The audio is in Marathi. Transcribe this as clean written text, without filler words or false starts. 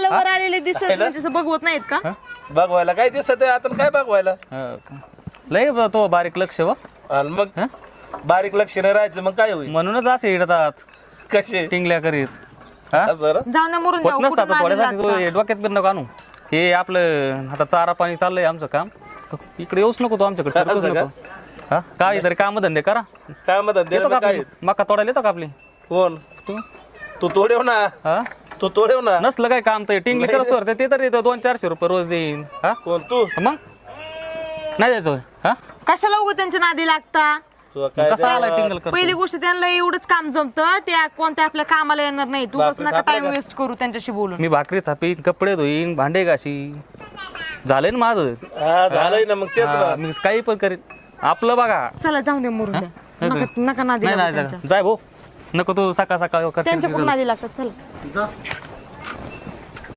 तुम्हाला वर आलेले दिसत म्हणजे असं बघवत नाहीत का? बघवायला काय दिसत आहे आता काय बघवायला लय तो बारीक लक्ष व आणि मग बारीक लक्ष नाही राहायचं मग काय होईल म्हणूनच असे येतात कसे टिंगल्या करीत हा जरा जाऊ ना मरून जाऊ. होत नसतं कुठं आता नादी थोड्यासाठी लागता? तो डोक्यात बिर नको आणू हे आपलं आता चारा पाणी चाललंय आमचं काम इकडे येऊच नको तो आमच्याकडे फिरतच असं का? नको हा काय तरी काम धंदे करा काय म्हणतात येतो का काय आपली? मका तोडायला येतो का आपली कोण तू तू तोडेव ना हा तू तोडेव ना नसलं काय काम तर टिंगली करत ते तर येतो 200-400 रुपये रोज देईन हा कोण तू मग नाही द्यायचं होय? हा कशाला उगं त्यांच्या नादी लागता? तू काय कसा आला टिंगल कर पहिली गोष्ट त्यांना एवढंच काम जमतं त्या कोणत्या आपल्या कामाला येणार नाही. तू बापरे, नका थापलं टाइम का? वेस्ट करू त्यांच्याशी बोलून. मी भाकरी थापीन कपडे धुईन भांडे घाशी झालंय ना माझं हा झालंय ना मग तेच हा, ना मी काही पण करीन आपलं बघा चला जाऊ दे मरून द्या. नका नादी नाही लागू नाही त्यांच्या. जाय भाऊ नको तू सकाळ सकाळ त्यांच्या कुठं नादी लागतात. चला